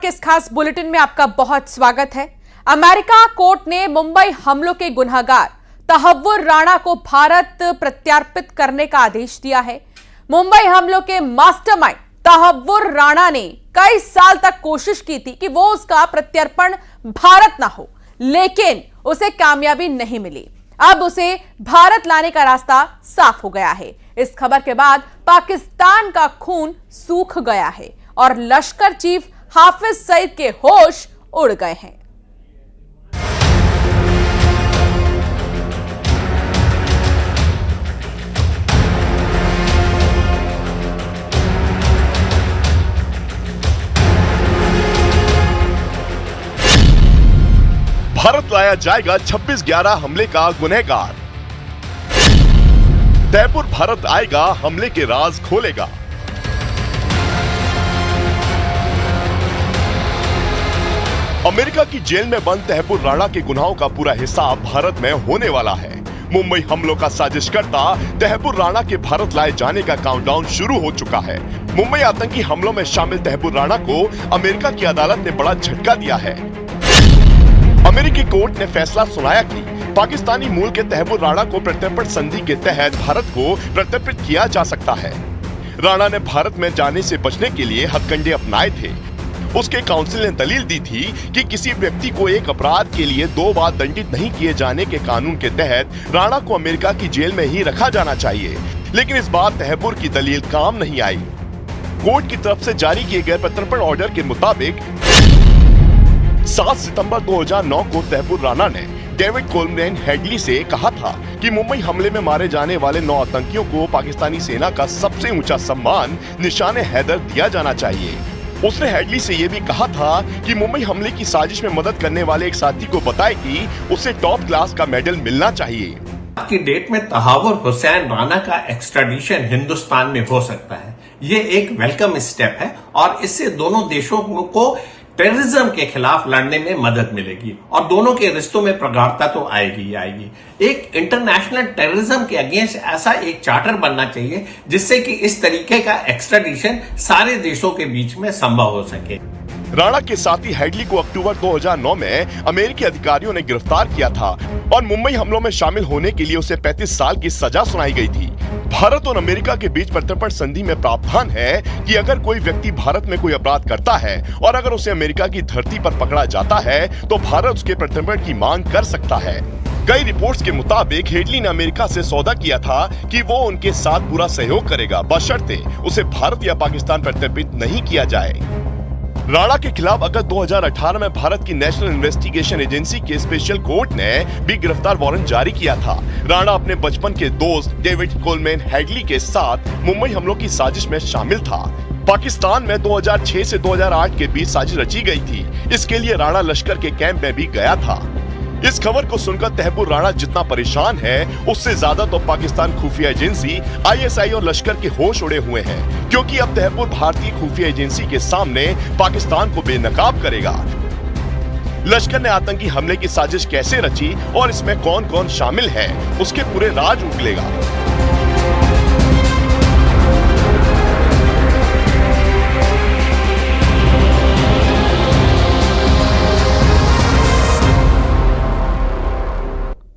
इस खास बुलेटिन में आपका बहुत स्वागत है। अमेरिका कोर्ट ने मुंबई हमलों के गुनहगार तहव्वुर राणा को भारत प्रत्यार्पित करने का आदेश दिया है। मुंबई हमलों के मास्टरमाइंड तहव्वुर राणा ने कई साल तक कोशिश की थी कि वो उसका प्रत्यर्पण भारत ना हो, लेकिन उसे कामयाबी नहीं मिली। अब उसे भारत लाने का रास्ता साफ हो गया है। इस खबर के बाद पाकिस्तान का खून सूख गया है और लश्कर चीफ हाफिज सईद के होश उड़ गए हैं। भारत लाया जाएगा 26/11 हमले का गुनहगार। तैमूर भारत आएगा, हमले के राज खोलेगा। अमेरिका की जेल में बंद तहव्वुर राणा के गुनाहों का पूरा हिसाब भारत में होने वाला है। मुंबई हमलों का साजिशकर्ता तहव्वुर राणा के भारत लाए जाने का काउंटडाउन शुरू हो चुका है। मुंबई आतंकी हमलों में शामिल तहव्वुर राणा को अमेरिका की अदालत ने बड़ा झटका दिया है। अमेरिकी कोर्ट ने फैसला सुनाया कि पाकिस्तानी मूल के तहव्वुर राणा को प्रत्यर्पण संधि के तहत भारत को प्रत्यर्पित किया जा सकता है। राणा ने भारत में जाने से बचने के लिए हथकंडे अपनाए थे। उसके काउंसिल ने दलील दी थी कि किसी व्यक्ति को एक अपराध के लिए 2 बार दंडित नहीं किए जाने के कानून के तहत राणा को अमेरिका की जेल में ही रखा जाना चाहिए, लेकिन इस बार तहव्वुर की दलील काम नहीं आई। कोर्ट की तरफ से जारी किए गए प्रत्यर्पण ऑर्डर के मुताबिक 7 सितंबर 2009 को तहव्वुर राणा ने डेविड कोलमैन हेडली से कहा था कि मुंबई हमले में मारे जाने वाले 9 आतंकियों को पाकिस्तानी सेना का सबसे ऊंचा सम्मान निशाने हैदर दिया जाना चाहिए। उसने हेडली से यह भी कहा था कि मुंबई हमले की साजिश में मदद करने वाले एक साथी को बताए कि उसे टॉप क्लास का मेडल मिलना चाहिए। आज की डेट में तहव्वुर हुसैन राणा का एक्स्ट्राडिशन हिंदुस्तान में हो सकता है। ये एक वेलकम स्टेप है और इससे दोनों देशों को टेररिज्म के खिलाफ लड़ने में मदद मिलेगी और दोनों के रिश्तों में प्रगाढ़ता तो आएगी ही आएगी। एक इंटरनेशनल टेररिज्म के अगेंस्ट ऐसा एक चार्टर बनना चाहिए जिससे कि इस तरीके का एक्स्ट्राडिशन सारे देशों के बीच में संभव हो सके। राणा के साथी हेडली को अक्टूबर 2009 में अमेरिकी अधिकारियों ने गिरफ्तार किया था और मुंबई हमलों में शामिल होने के लिए उसे 35 साल की सजा सुनाई गई थी। भारत और अमेरिका के बीच प्रत्यर्पण संधि में प्रावधान है कि अगर कोई व्यक्ति भारत में कोई अपराध करता है और अगर उसे अमेरिका की धरती पर पकड़ा जाता है तो भारत उसके प्रत्यर्पण की मांग कर सकता है। कई रिपोर्ट्स के मुताबिक हेडली ने अमेरिका से सौदा किया था कि वो उनके साथ पूरा सहयोग करेगा, बशर्ते उसे भारत या पाकिस्तान प्रत्यर्पित नहीं किया जाए। राणा के खिलाफ अगस्त 2018 में भारत की नेशनल इन्वेस्टिगेशन एजेंसी के स्पेशल कोर्ट ने भी गिरफ्तार वारंट जारी किया था। राणा अपने बचपन के दोस्त डेविड कोलमैन हेडली के साथ मुंबई हमलों की साजिश में शामिल था। पाकिस्तान में 2006 से 2008 के बीच साजिश रची गई थी। इसके लिए राणा लश्कर के कैंप में भी गया था। इस खबर को सुनकर तहव्वुर राणा जितना परेशान है, उससे ज्यादा तो पाकिस्तान खुफिया एजेंसी ISI और लश्कर के होश उड़े हुए हैं, क्योंकि अब तहव्वुर भारतीय खुफिया एजेंसी के सामने पाकिस्तान को बेनकाब करेगा। लश्कर ने आतंकी हमले की साजिश कैसे रची और इसमें कौन कौन शामिल है, उसके पूरे राज उगलेगा।